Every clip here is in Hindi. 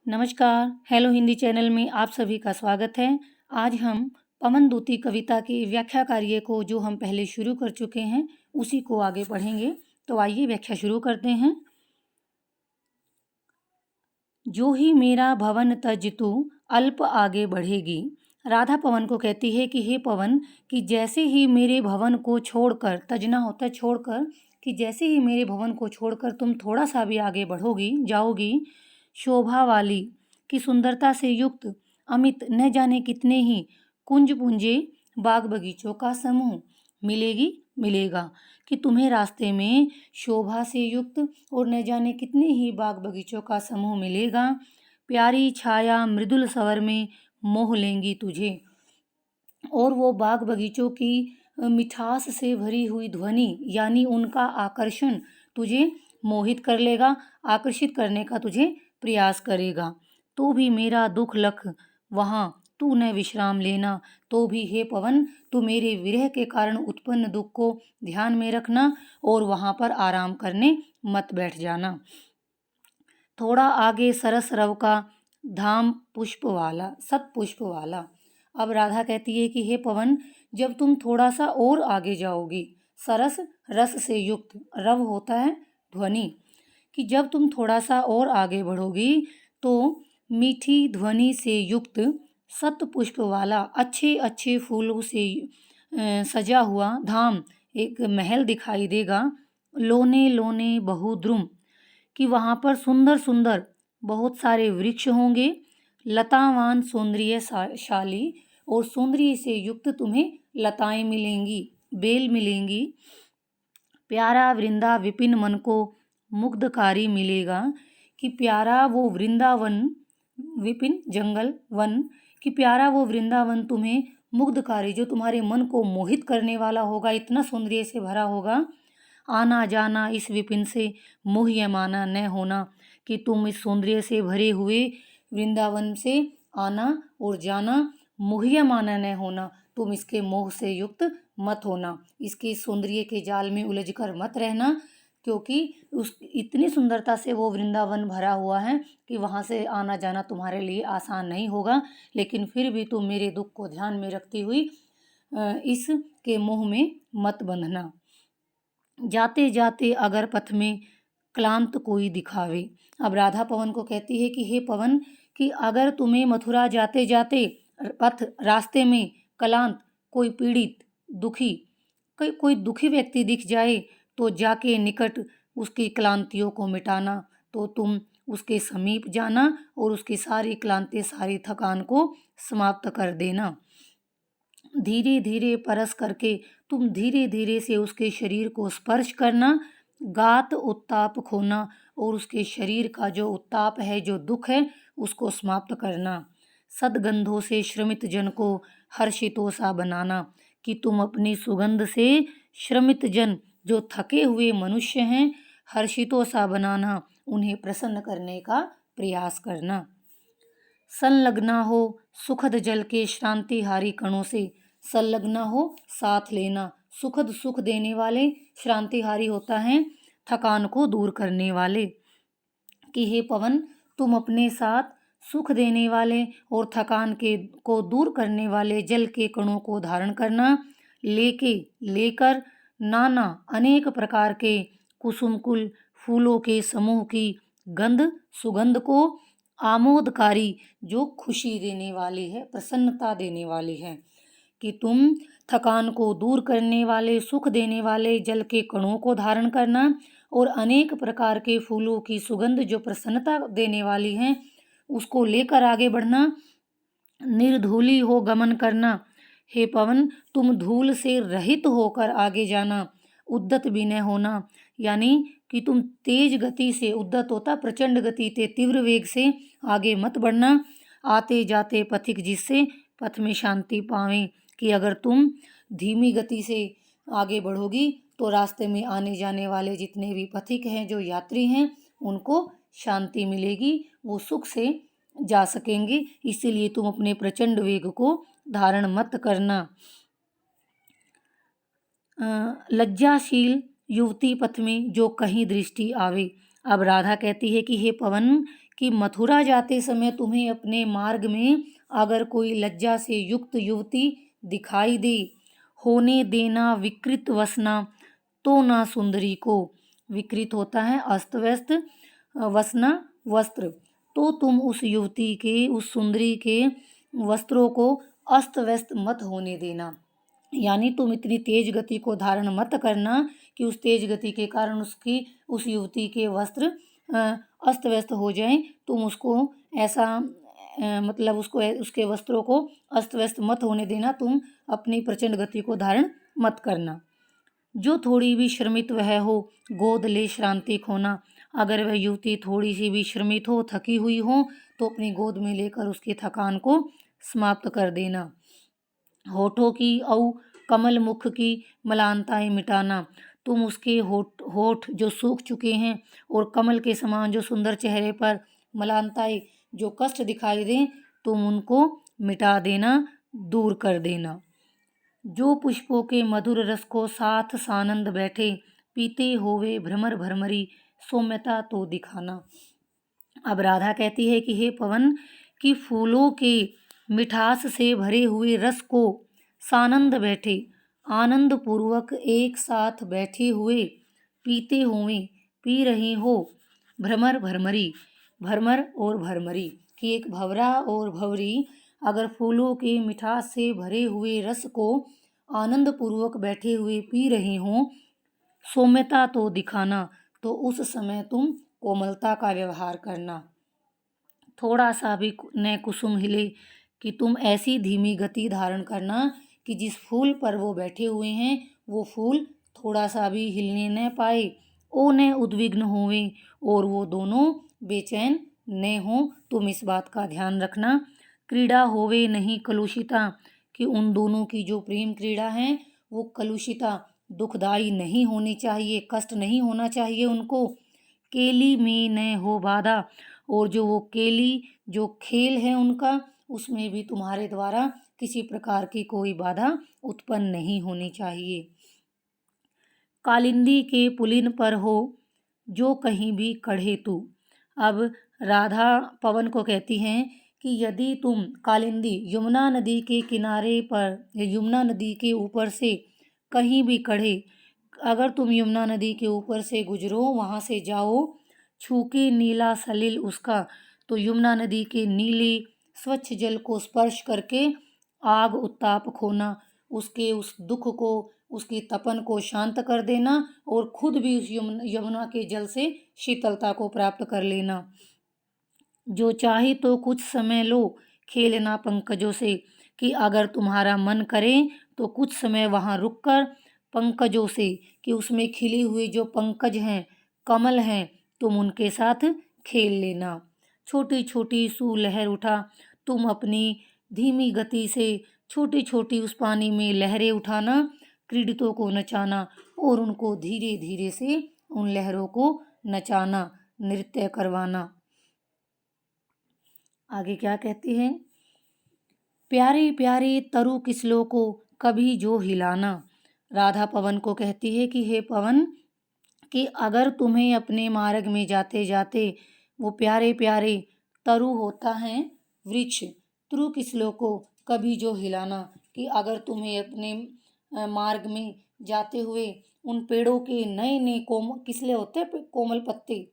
नमस्कार, हेलो हिंदी चैनल में आप सभी का स्वागत है। आज हम पवन दूती कविता की व्याख्या कार्य को जो हम पहले शुरू कर चुके हैं, उसी को आगे पढ़ेंगे। तो आइए व्याख्या शुरू करते हैं। जो ही मेरा भवन तज तू अल्प आगे बढ़ेगी। राधा पवन को कहती है कि हे पवन, कि जैसे ही मेरे भवन को छोड़कर, तजना होता है छोड़कर, कि जैसे ही मेरे भवन को छोड़कर तुम थोड़ा सा भी आगे बढ़ोगी, जाओगी, शोभा वाली की सुंदरता से युक्त अमित न जाने कितने ही कुंज पुंजे बाग बगीचों का समूह मिलेगा कि तुम्हें रास्ते में शोभा से युक्त और न जाने कितने ही बाग बगीचों का समूह मिलेगा। प्यारी छाया मृदुल सवर में मोह लेंगी तुझे, और वो बाग बगीचों की मिठास से भरी हुई ध्वनि यानी उनका आकर्षण तुझे मोहित कर लेगा, आकर्षित करने का तुझे प्रयास करेगा। तो भी मेरा दुख लख वहाँ तू न विश्राम लेना। तो भी हे पवन, तू मेरे विरह के कारण उत्पन्न दुख को ध्यान में रखना और वहाँ पर आराम करने मत बैठ जाना। थोड़ा आगे सरस रव का धाम पुष्प वाला, सब पुष्प वाला। अब राधा कहती है कि हे पवन, जब तुम थोड़ा सा और आगे जाओगी, सरस रस से युक्त, रव होता है ध्वनि, कि जब तुम थोड़ा सा और आगे बढ़ोगी तो मीठी ध्वनि से युक्त सत पुष्प वाला अच्छे अच्छे फूलों से सजा हुआ धाम, एक महल दिखाई देगा। लोने लोने बहुद्रुम, कि वहाँ पर सुंदर सुंदर बहुत सारे वृक्ष होंगे। लतावान सौंदर्य शाली, और सौंदर्य से युक्त तुम्हें लताएं मिलेंगी, बेल मिलेंगी। प्यारा वृंदा विपिन मन को मुग्धकारी मिलेगा, कि प्यारा वो वृंदावन, विपिन जंगल, वन, कि प्यारा वो वृंदावन तुम्हें मुग्धकारी, जो तुम्हारे मन को मोहित करने वाला होगा, इतना सौंदर्य से भरा होगा। आना जाना इस विपिन से मोह्यमाना न होना, कि तुम इस सौंदर्य से भरे हुए वृंदावन से आना और जाना, मोह्यमाना न होना, तुम इसके मोह से युक्त मत होना, इसके सौंदर्य के जाल में उलझकर मत रहना, क्योंकि उस इतनी सुंदरता से वो वृंदावन भरा हुआ है कि वहाँ से आना जाना तुम्हारे लिए आसान नहीं होगा। लेकिन फिर भी तुम मेरे दुख को ध्यान में रखती हुई इसके मोह में मत बंधना। जाते जाते अगर पथ में क्लांत कोई दिखावे। अब राधा पवन को कहती है कि हे पवन, कि अगर तुम्हें मथुरा जाते जाते पथ रास्ते में क्लांत, कोई पीड़ित, दुखी, कोई दुखी व्यक्ति दिख जाए, तो जाके निकट उसकी क्लांतियों को मिटाना। तो तुम उसके समीप जाना और उसकी सारी क्लांति, सारी थकान को समाप्त कर देना। धीरे धीरे परस करके तुम धीरे धीरे से उसके शरीर को स्पर्श करना। गात उत्ताप खोना, और उसके शरीर का जो उत्ताप है, जो दुख है, उसको समाप्त करना। सदगंधों से श्रमित जन को हर्षितों सा बनाना, कि तुम अपनी सुगंध से श्रमित जन, जो थके हुए मनुष्य हैं, हर्षितों सा बनाना, उन्हें प्रसन्न करने का प्रयास करना। संलग्ना हो सुखद जल के श्रांतिहारी कणों से, संलग्ना हो साथ लेना, सुखद सुख देने वाले, श्रांतिहारी होता है थकान को दूर करने वाले, कि हे पवन, तुम अपने साथ सुख देने वाले और थकान को दूर करने वाले जल के कणों को धारण करना। लेकर नाना अनेक प्रकार के कुसुमकुल फूलों के समूह की गंध, सुगंध को आमोदकारी, जो खुशी देने वाली है, प्रसन्नता देने वाली है, कि तुम थकान को दूर करने वाले, सुख देने वाले जल के कणों को धारण करना और अनेक प्रकार के फूलों की सुगंध जो प्रसन्नता देने वाली हैं, उसको लेकर आगे बढ़ना। निर्धूली हो गमन करना, हे पवन, तुम धूल से रहित होकर आगे जाना। उद्दत भी न होना, यानी कि तुम तेज गति से, उद्दत होता प्रचंड गति से, तीव्र वेग से आगे मत बढ़ना। आते जाते पथिक जिससे पथ में शांति पावें, कि अगर तुम धीमी गति से आगे बढ़ोगी तो रास्ते में आने जाने वाले जितने भी पथिक हैं, जो यात्री हैं, उनको शांति मिलेगी, वो सुख से जा सकेंगे। इसीलिए तुम अपने प्रचंड वेग को धारण मत करना। लज्जाशील युवती पथ में जो कहीं दृष्टि आवे। अब राधा कहती है कि हे पवन, कि मथुरा जाते समय तुम्हें अपने मार्ग में अगर कोई लज्जा से युक्त युवती दिखाई दे, होने देना विकृत वसना, तो ना सुंदरी को। विकृत होता है अस्त व्यस्त, वसना वस्त्र। तो तुम उस युवती के, उस सुंदरी के वस्त्रों को अस्त व्यस्त मत होने देना, यानी तुम इतनी तेज गति को धारण मत करना कि उस तेज गति के कारण उस युवती के वस्त्र अस्त व्यस्त हो जाएं। तुम उसको ऐसा मतलब उसके वस्त्रों को अस्त व्यस्त मत होने देना, तुम अपनी प्रचंड गति को धारण मत करना। जो थोड़ी भी श्रमित वह हो, गोद ले श्रांति खोना। अगर वह युवती थोड़ी सी भी श्रमित हो, थकी हुई हो, तो अपनी गोद में लेकर उसकी थकान को समाप्त कर देना। होठों की औ कमल मुख की मलानताएं मिटाना। तुम उसके होठ जो सूख चुके हैं और कमल के समान जो सुंदर चेहरे पर मलानताएं जो कष्ट दिखाई दें, तुम उनको मिटा देना, दूर कर देना। जो पुष्पों के मधुर रस को साथ सानंद बैठे, पीते होवे भ्रमर भ्रमरी, सौम्यता तो दिखाना। अब राधा कहती है कि हे पवन, कि फूलों के मिठास से भरे हुए रस को सानंद बैठे, आनंद पूर्वक एक साथ बैठे हुए, पीते हुए, पी रहे हो भ्रमर भ्रमरी। भ्रमर और भ्रमरी कि एक भंवरा और भंवरी अगर फूलों के मिठास से भरे हुए रस को आनंद पूर्वक बैठे हुए पी रहे हों, सौम्यता तो दिखाना, तो उस समय तुम कोमलता का व्यवहार करना। थोड़ा सा भी न कुसुम हिले, कि तुम ऐसी धीमी गति धारण करना कि जिस फूल पर वो बैठे हुए हैं वो फूल थोड़ा सा भी हिलने न पाए, ओ न उद्विग्न होवे, और वो दोनों बेचैन न हो। तुम इस बात का ध्यान रखना। क्रीड़ा होवे नहीं कलुषिता, कि उन दोनों की जो प्रेम क्रीड़ा है वो कलुषिता, दुखदाई नहीं होनी चाहिए, कष्ट नहीं होना चाहिए उनको। केली में न हो बाधा, और जो वो केली जो खेल है उनका, उसमें भी तुम्हारे द्वारा किसी प्रकार की कोई बाधा उत्पन्न नहीं होनी चाहिए। कालिंदी के पुलिन पर हो, जो कहीं भी कढ़े तू। अब राधा पवन को कहती हैं कि यदि तुम कालिंदी यमुना नदी के किनारे पर या यमुना नदी के ऊपर से कहीं भी कढ़े, अगर तुम यमुना नदी के ऊपर से गुजरो, वहाँ से जाओ, छूके नीला सलिल उसका, तो यमुना नदी के नीले स्वच्छ जल को स्पर्श करके आग उत्ताप खोना, उसके उस दुख को, उसकी तपन को शांत कर देना, और खुद भी उस यमुना के जल से शीतलता को प्राप्त कर लेना। जो चाहे तो कुछ समय लो खेलना पंकजों से, कि अगर तुम्हारा मन करे तो कुछ समय वहाँ रुककर पंकजों से, कि उसमें खिले हुए जो पंकज हैं, कमल हैं, तुम उनके साथ खेल लेना। छोटी छोटी सू लहर उठा, तुम अपनी धीमी गति से छोटी छोटी उस पानी में लहरें उठाना, क्रीडितों को नचाना, और उनको धीरे धीरे से उन लहरों को नचाना, नृत्य करवाना। आगे क्या कहती हैं? प्यारे प्यारे तरु किसलों को कभी जो हिलाना। राधा पवन को कहती है कि हे पवन, कि अगर तुम्हें अपने मार्ग में जाते जाते वो प्यारे प्यारे तरु होता है वृक्ष, तरु किसलों को कभी जो हिलाना, कि अगर तुम्हें अपने मार्ग में जाते हुए उन पेड़ों के नए नए किसले होते हैं कोमल पत्ते,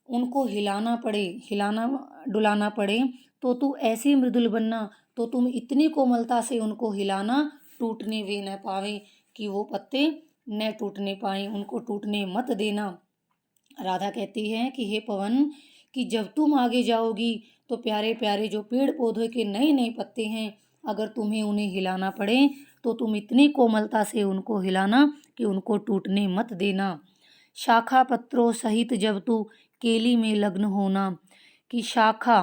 उनको हिलाना पड़े, हिलाना डुलाना पड़े, तो तू ऐसी मृदुल बनना, तो तुम इतनी कोमलता से उनको हिलाना, टूटने वे न पावे, कि वो पत्ते न टूटने पाए, उनको टूटने मत देना। राधा कहती है कि हे पवन, कि जब तुम आगे जाओगी तो प्यारे प्यारे जो पेड़ पौधे के नए नए पत्ते हैं, अगर तुम्हें उन्हें हिलाना पड़े तो तुम इतनी कोमलता से उनको हिलाना कि उनको टूटने मत देना। शाखा पत्रों सहित जब तू केली में लग्न होना, कि शाखा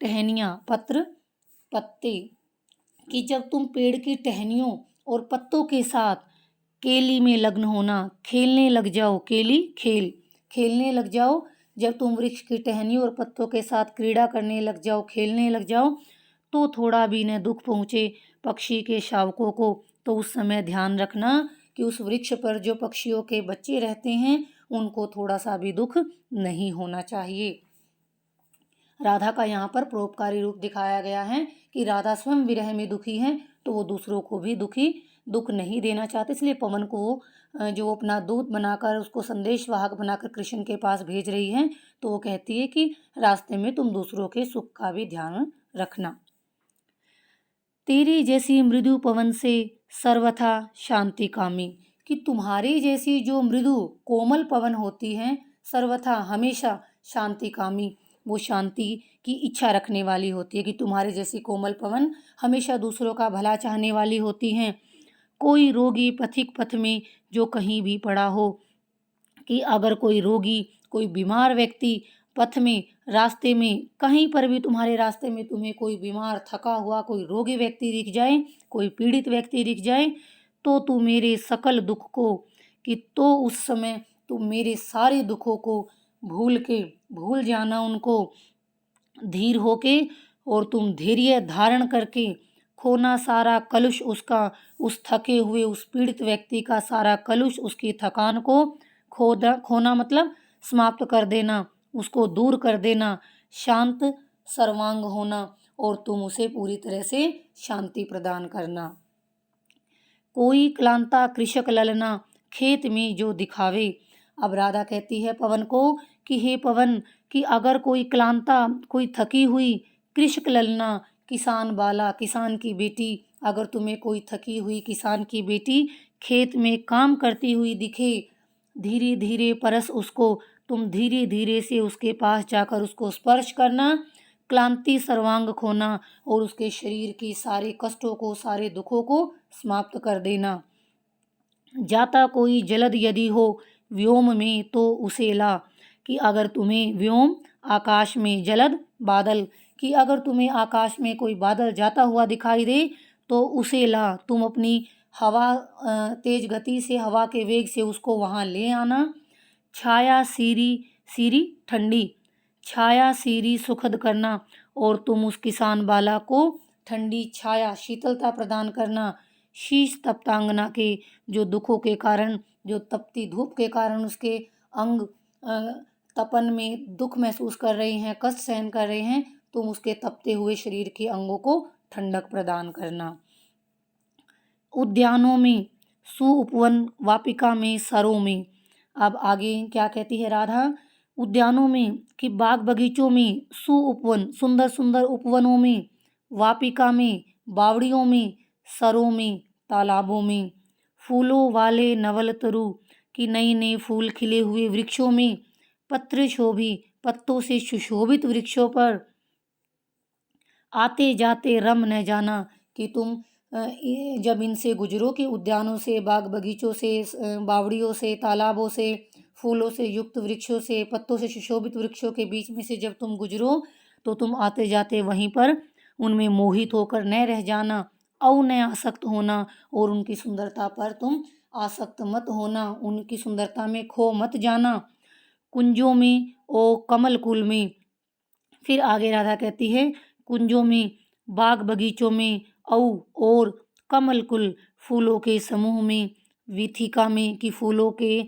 टहनियाँ, पत्र पत्ते, कि जब तुम पेड़ की टहनियों और पत्तों के साथ केली में लग्न होना, खेलने लग जाओ, केली खेल, खेलने लग जाओ, जब तुम वृक्ष की टहनियों और पत्तों के साथ क्रीड़ा करने लग जाओ, खेलने लग जाओ, तो थोड़ा भी न दुख पहुँचे पक्षी के शावकों को, तो उस समय ध्यान रखना कि उस वृक्ष पर जो पक्षियों के बच्चे रहते हैं उनको थोड़ा सा भी दुख नहीं होना चाहिए। राधा का यहाँ पर परोपकारी रूप दिखाया गया है कि राधा स्वयं विरह में दुखी हैं, तो वो दूसरों को भी दुख नहीं देना चाहते, इसलिए पवन को जो अपना दूत बनाकर, उसको संदेश वाहक बनाकर कृष्ण के पास भेज रही हैं, तो वो कहती है कि रास्ते में तुम दूसरों के सुख का भी ध्यान रखना। तेरी जैसी मृदु पवन से सर्वथा शांति कामी, कि तुम्हारी जैसी जो मृदु कोमल पवन होती हैं, सर्वथा हमेशा शांति कामी, वो शांति की इच्छा रखने वाली होती है, कि तुम्हारे जैसी कोमल पवन हमेशा दूसरों का भला चाहने वाली होती हैं। कोई रोगी पथिक पथ में जो कहीं भी पड़ा हो, कि अगर कोई रोगी, कोई बीमार व्यक्ति पथ में, रास्ते में, कहीं पर भी तुम्हारे रास्ते में तुम्हें कोई बीमार, थका हुआ कोई रोगी व्यक्ति दिख जाए, कोई पीड़ित व्यक्ति दिख जाए, तो तू मेरे सकल दुख को, कि तो उस समय तुम मेरे सारे दुखों को भूल जाना उनको, धीर होके, और तुम धैर्य धारण करके खोना सारा कलुष उसका, उस थके हुए, उस पीड़ित व्यक्ति का सारा कलुष, उसकी थकान को खोना मतलब समाप्त कर देना, उसको दूर कर देना, शांत सर्वांग होना, और तुम उसे पूरी तरह से शांति प्रदान करना। कोई क्लांता कृषक ललना खेत में जो दिखावे। अब राधा कहती है पवन को कि हे पवन, कि अगर कोई क्लांता, कोई थकी हुई, कृषक ललना किसान बाला, किसान की बेटी, अगर तुम्हें कोई थकी हुई किसान की बेटी खेत में काम करती हुई दिखे, धीरे धीरे परस उसको, तुम धीरे धीरे से उसके पास जाकर उसको स्पर्श करना, क्लांति सर्वांग खोना, और उसके शरीर की सारे कष्टों को, सारे दुखों को समाप्त कर देना। जाता कोई जलद यदि हो व्योम में तो उसे ला, कि अगर तुम्हें व्योम, आकाश में, जलद बादल, कि अगर तुम्हें आकाश में कोई बादल जाता हुआ दिखाई दे तो उसे ला, तुम अपनी हवा, तेज गति से, हवा के वेग से उसको वहाँ ले आना। छाया सीरी ठंडी, छाया सीरी सुखद करना, और तुम उस किसान बाला को ठंडी छाया, शीतलता प्रदान करना। शीश तप्तांगना के जो दुखों के कारण, जो तपती धूप के कारण उसके अंग तपन में दुख महसूस कर रहे हैं, कष्ट सहन कर रहे हैं, तुम उसके तपते हुए शरीर के अंगों को ठंडक प्रदान करना। उद्यानों में सुउपवन, वापिका में, सरों में। अब आगे क्या कहती है राधा? उद्यानों में, कि बाग बगीचों में, सुउपवन, सुंदर सुंदर उपवनों में, वापिका में, बावड़ियों में, सरों में, तालाबों में, फूलों वाले नवल तरु, कि नए नए फूल खिले हुए वृक्षों में, पत्र शोभी, पत्तों से सुशोभित वृक्षों पर, आते जाते रम न जाना, कि तुम जब इनसे गुजरो, कि उद्यानों से, बाग बगीचों से, बावड़ियों से, तालाबों से, फूलों से युक्त वृक्षों से, पत्तों से सुशोभित वृक्षों के बीच में से जब तुम गुजरो, तो तुम आते जाते वहीं पर उनमें मोहित होकर न रह जाना, औ न आसक्त होना, और उनकी सुंदरता पर तुम आसक्त मत होना, उनकी सुंदरता में खो मत जाना। कुंजों में ओ कमल कुल में, फिर आगे राधा कहती है कुंजों में, बाग बगीचों में, और कमल कुल, फूलों के समूह में, वीथिका में, कि फूलों के,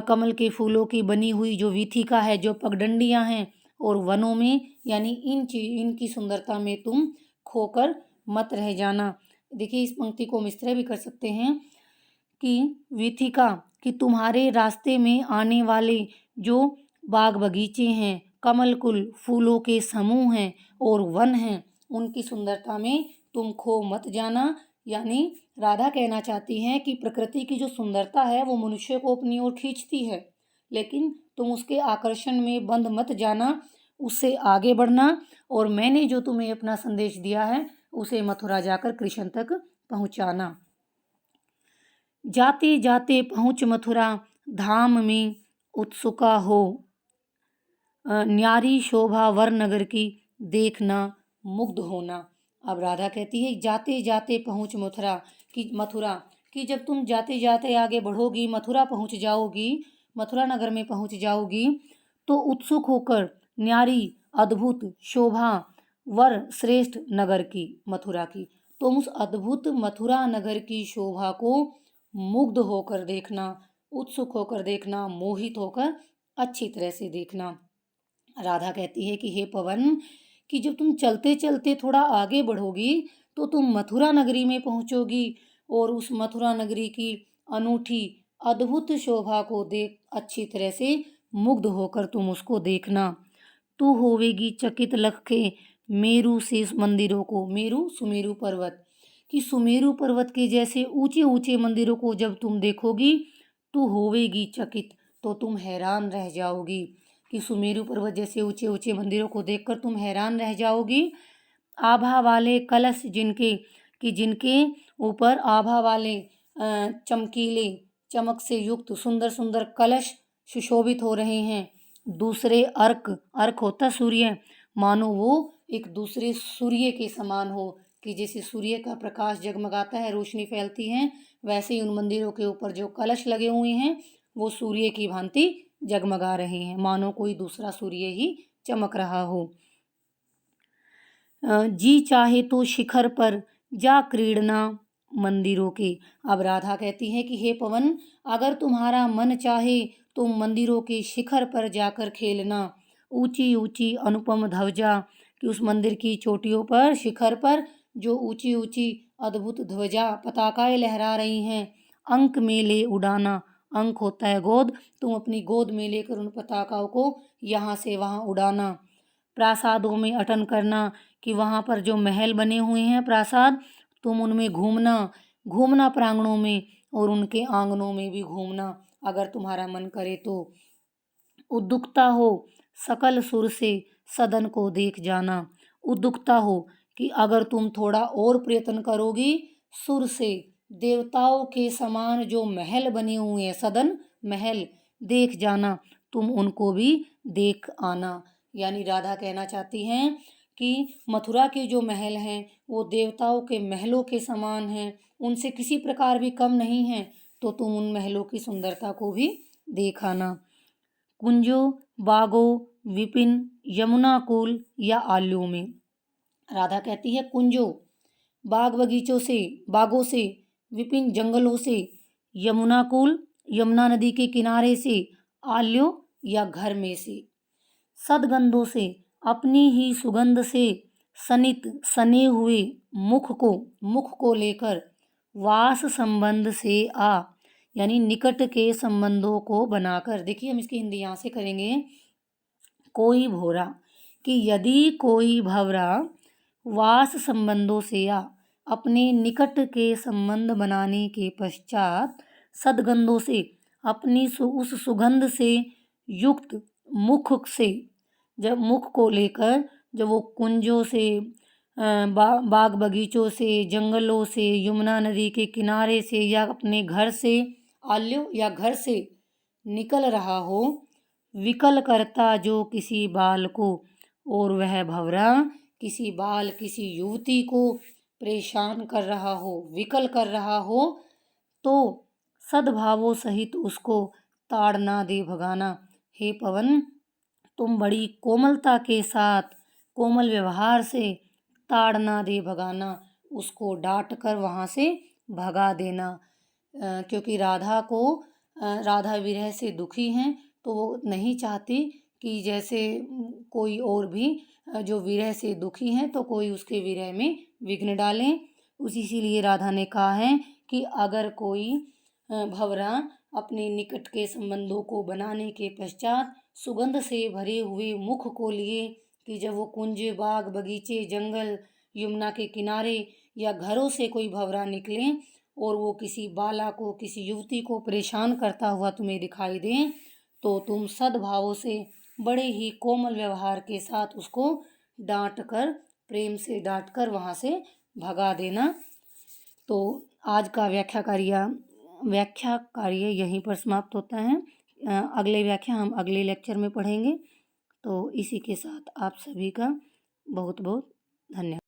कमल के फूलों की बनी हुई जो वीथिका है, जो पगडंडियां हैं, और वनों में, यानी इनकी सुंदरता में तुम खोकर मत रह जाना। देखिए इस पंक्ति को हम इस तरह भी कर सकते हैं कि वीथिका, कि तुम्हारे रास्ते में आने वाले जो बाग बगीचे हैं, कमल कुल, फूलों के समूह हैं, और वन हैं, उनकी सुंदरता में तुम खो मत जाना। यानी राधा कहना चाहती हैं कि प्रकृति की जो सुंदरता है वो मनुष्य को अपनी ओर खींचती है, लेकिन तुम उसके आकर्षण में बंध मत जाना, उससे आगे बढ़ना, और मैंने जो तुम्हें अपना संदेश दिया है उसे मथुरा जाकर कृष्ण तक पहुंचाना। जाते जाते पहुँच मथुरा धाम में उत्सुका हो, न्यारी शोभा वर नगर की देखना मुग्ध होना। अब राधा कहती है जाते जाते पहुँच मथुरा, कि जब तुम जाते जाते आगे बढ़ोगी, मथुरा पहुँच जाओगी, मथुरा नगर में पहुँच जाओगी, तो उत्सुक होकर न्यारी, अद्भुत शोभा, वर श्रेष्ठ नगर की, मथुरा की, तुम उस अद्भुत मथुरा नगर की शोभा को मुग्ध होकर देखना, उत्सुक होकर देखना, मोहित होकर अच्छी तरह से देखना। राधा कहती है कि हे पवन, कि जब तुम चलते चलते थोड़ा आगे बढ़ोगी तो तुम मथुरा नगरी में पहुंचोगी, और उस मथुरा नगरी की अनूठी अद्भुत शोभा को देख अच्छी तरह से मुग्ध होकर तुम उसको देखना। तू होवेगी चकित लख के मेरू से मंदिरों को, मेरू सुमेरु पर्वत, कि सुमेरु पर्वत के जैसे ऊंचे ऊंचे मंदिरों को जब तुम देखोगी तू होवेगी चकित, तो तुम हैरान रह जाओगी, कि सुमेरु पर्वत जैसे ऊंचे ऊंचे मंदिरों को देखकर तुम हैरान रह जाओगी। आभा वाले कलश जिनके, कि जिनके ऊपर आभा वाले चमकीले चमक से युक्त सुंदर सुंदर कलश सुशोभित हो रहे हैं। दूसरे अर्क, अर्क होता सूर्य, मानो वो एक दूसरे सूर्य के समान हो, कि जैसे सूर्य का प्रकाश जगमगाता है, रोशनी फैलती है, वैसे ही उन मंदिरों के ऊपर जो कलश लगे हुए हैं वो सूर्य की भांति जगमगा रहे हैं, मानो कोई दूसरा सूर्य ही चमक रहा हो। जी चाहे तो शिखर पर जा क्रीड़ना मंदिरों के। अब राधा कहती है कि हे पवन, अगर तुम्हारा मन चाहे तो मंदिरों के शिखर पर जाकर खेलना। ऊंची ऊंची अनुपम ध्वजा, कि उस मंदिर की चोटियों पर, शिखर पर जो ऊंची ऊंची अद्भुत ध्वजा पताकाएं लहरा रही हैं, अंक में ले उड़ाना। अंक होता है गोद, तुम अपनी गोद में लेकर उन पताकाओं को यहाँ से वहाँ उड़ाना। प्रासादों में अटन करना, कि वहाँ पर जो महल बने हुए हैं प्रासाद, तुम उनमें घूमना, घूमना प्रांगणों में और उनके आंगनों में भी घूमना अगर तुम्हारा मन करे तो। उद्युक्ता हो सकल सुर से सदन को देख जाना। उद्युक्ता हो, कि अगर तुम थोड़ा और प्रयत्न करोगी, सुर से देवताओं के समान जो महल बने हुए हैं, सदन महल देख जाना, तुम उनको भी देख आना। यानी राधा कहना चाहती हैं कि मथुरा के जो महल हैं वो देवताओं के महलों के समान हैं, उनसे किसी प्रकार भी कम नहीं हैं, तो तुम उन महलों की सुंदरता को भी देख आना। कुंजो बागो विपिन यमुना कुल या आल्यों में। राधा कहती है कुंजो, बाग बगीचों से, बागों से, विपिन जंगलों से, यमुना कुल यमुना नदी के किनारे से, आल्यों या घर में से, सदगंधों से अपनी ही सुगंध से सनित सने हुए मुख को लेकर, वास संबंध से आ, यानी निकट के संबंधों को बनाकर। देखिए हम इसकी हिंदी यहाँ से करेंगे। कोई भोरा, कि यदि कोई भवरा वास संबंधों से आ, अपने निकट के संबंध बनाने के पश्चात, सदगंधों से अपनी उस सुगंध से युक्त मुख से, जब मुख को लेकर, जब वो कुंजों से, बाग बगीचों से, जंगलों से, यमुना नदी के किनारे से या अपने घर से, आल्यों या घर से निकल रहा हो, विकल करता जो किसी बाल को, और वह भंवरा किसी बाल, किसी युवती को परेशान कर रहा हो, विकल कर रहा हो, तो सद्भावों सहित उसको ताड़ ना दे भगाना। हे पवन, तुम बड़ी कोमलता के साथ, कोमल व्यवहार से ताड़ ना दे भगाना, उसको डांट कर वहाँ से भगा देना। क्योंकि राधा विरह से दुखी हैं, तो वो नहीं चाहती कि जैसे कोई और भी जो विरह से दुखी हैं तो कोई उसके विरह में विघ्न डालें। इसीलिए राधा ने कहा है कि अगर कोई भंवरा अपने निकट के संबंधों को बनाने के पश्चात सुगंध से भरे हुए मुख को लिए, कि जब वो कुंज, बाग बगीचे, जंगल, यमुना के किनारे या घरों से कोई भंवरा निकले और वो किसी बाला को, किसी युवती को परेशान करता हुआ तुम्हें दिखाई दे, तो तुम सद्भावों से, बड़े ही कोमल व्यवहार के साथ उसको डांट कर, प्रेम से डांट कर वहाँ से भगा देना। तो आज का व्याख्या कार्य यहीं पर समाप्त होता है। अगले व्याख्या हम अगले लेक्चर में पढ़ेंगे। तो इसी के साथ आप सभी का बहुत बहुत धन्यवाद।